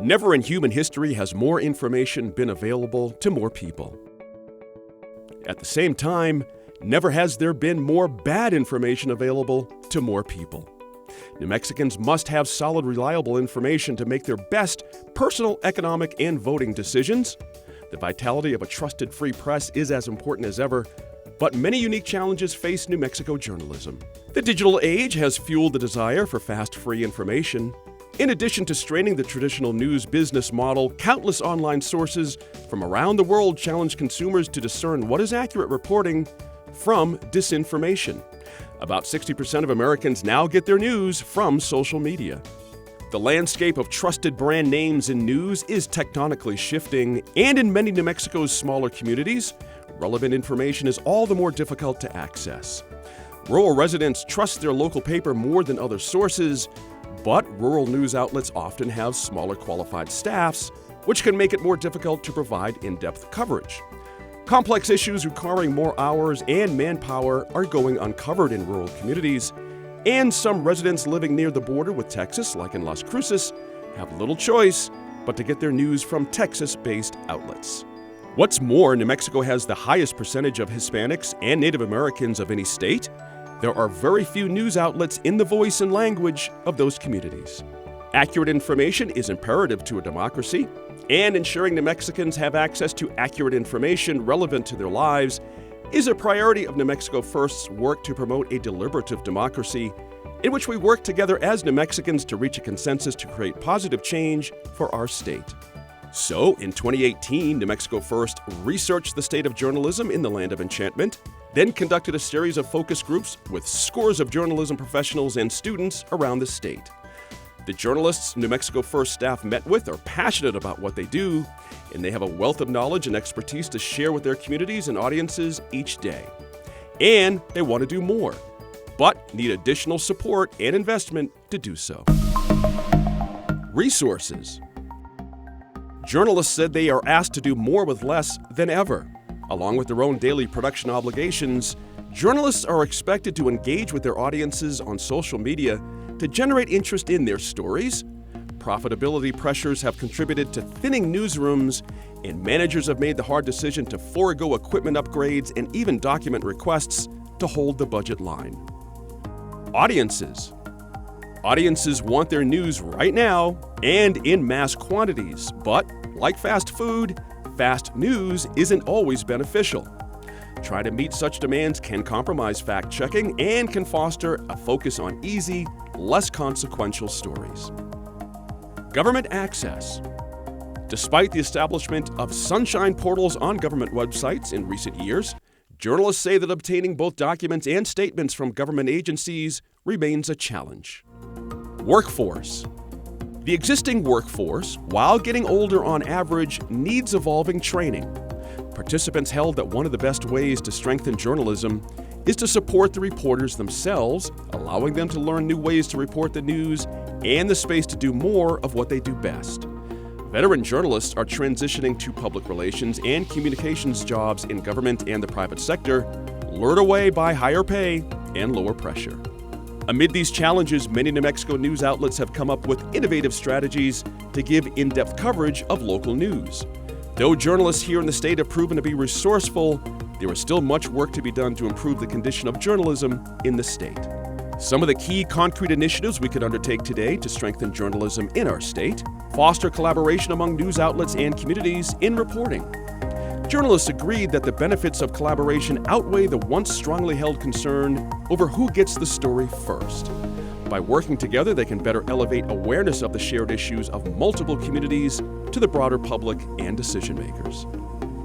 Never in human history has more information been available to more people. At the same time, never has there been more bad information available to more people. New Mexicans must have solid, reliable information to make their best personal, economic, and voting decisions. The vitality of a trusted free press is as important as ever, but many unique challenges face New Mexico journalism. The digital age has fueled the desire for fast, free information. In addition to straining the traditional news business model, countless online sources from around the world challenge consumers to discern what is accurate reporting from disinformation. About 60% of Americans now get their news from social media. The landscape of trusted brand names in news is tectonically shifting, and in many New Mexico's smaller communities, relevant information is all the more difficult to access. Rural residents trust their local paper more than other sources, but rural news outlets often have smaller qualified staffs, which can make it more difficult to provide in-depth coverage. Complex issues requiring more hours and manpower are going uncovered in rural communities, and some residents living near the border with Texas, like in Las Cruces, have little choice but to get their news from Texas-based outlets. What's more, New Mexico has the highest percentage of Hispanics and Native Americans of any state. There are very few news outlets in the voice and language of those communities. Accurate information is imperative to a democracy, and ensuring New Mexicans have access to accurate information relevant to their lives is a priority of New Mexico First's work to promote a deliberative democracy in which we work together as New Mexicans to reach a consensus to create positive change for our state. So, in 2018, New Mexico First researched the state of journalism in the land of enchantment, then conducted a series of focus groups with scores of journalism professionals and students around the state. The journalists New Mexico First staff met with are passionate about what they do, and they have a wealth of knowledge and expertise to share with their communities and audiences each day. And they want to do more, but need additional support and investment to do so. Resources. Journalists said they are asked to do more with less than ever. Along with their own daily production obligations, journalists are expected to engage with their audiences on social media to generate interest in their stories. Profitability pressures have contributed to thinning newsrooms, and managers have made the hard decision to forego equipment upgrades and even document requests to hold the budget line. Audiences. Audiences want their news right now and in mass quantities, but like fast food, fast news isn't always beneficial. Trying to meet such demands can compromise fact-checking and can foster a focus on easy, less consequential stories. Government access. Despite the establishment of sunshine portals on government websites in recent years, journalists say that obtaining both documents and statements from government agencies remains a challenge. Workforce. The existing workforce, while getting older on average, needs evolving training. Participants held that one of the best ways to strengthen journalism is to support the reporters themselves, allowing them to learn new ways to report the news and the space to do more of what they do best. Veteran journalists are transitioning to public relations and communications jobs in government and the private sector, lured away by higher pay and lower pressure. Amid these challenges, many New Mexico news outlets have come up with innovative strategies to give in-depth coverage of local news. Though journalists here in the state have proven to be resourceful, there is still much work to be done to improve the condition of journalism in the state. Some of the key concrete initiatives we could undertake today to strengthen journalism in our state: foster collaboration among news outlets and communities in reporting. Journalists agreed that the benefits of collaboration outweigh the once strongly held concern over who gets the story first. By working together, they can better elevate awareness of the shared issues of multiple communities to the broader public and decision makers.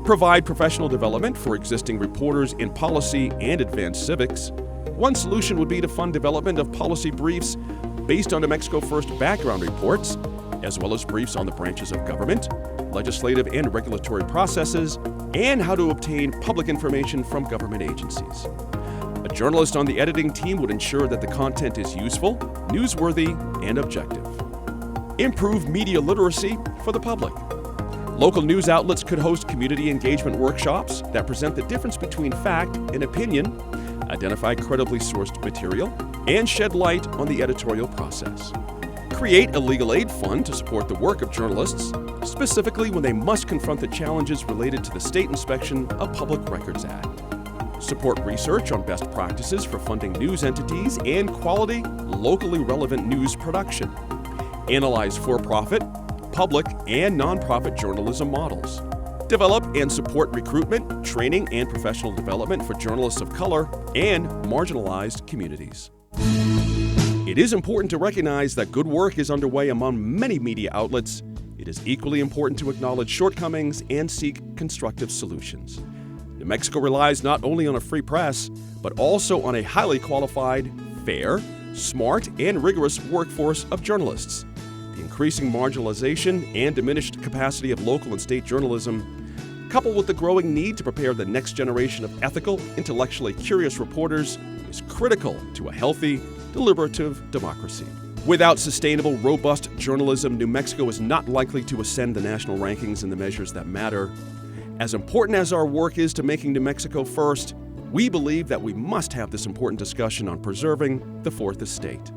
Provide professional development for existing reporters in policy and advanced civics. One solution would be to fund development of policy briefs based on New Mexico First background reports, as well as briefs on the branches of government, legislative and regulatory processes, and how to obtain public information from government agencies. A journalist on the editing team would ensure that the content is useful, newsworthy, and objective. Improve media literacy for the public. Local news outlets could host community engagement workshops that present the difference between fact and opinion, identify credibly sourced material, and shed light on the editorial process. create a legal aid fund to support the work of journalists, specifically when they must confront the challenges related to the State Inspection of Public Records Act. Support research on best practices for funding news entities and quality, locally relevant news production. Analyze for-profit, public, and nonprofit journalism models. Develop and support recruitment, training, and professional development for journalists of color and marginalized communities. It is important to recognize that good work is underway among many media outlets. It is equally important to acknowledge shortcomings and seek constructive solutions. New Mexico relies not only on a free press, but also on a highly qualified, fair, smart, and rigorous workforce of journalists. The increasing marginalization and diminished capacity of local and state journalism, coupled with the growing need to prepare the next generation of ethical, intellectually curious reporters, is critical to a healthy, deliberative democracy. Without sustainable, robust journalism, New Mexico is not likely to ascend the national rankings in the measures that matter. As important as our work is to making New Mexico first, we believe that we must have this important discussion on preserving the Fourth Estate.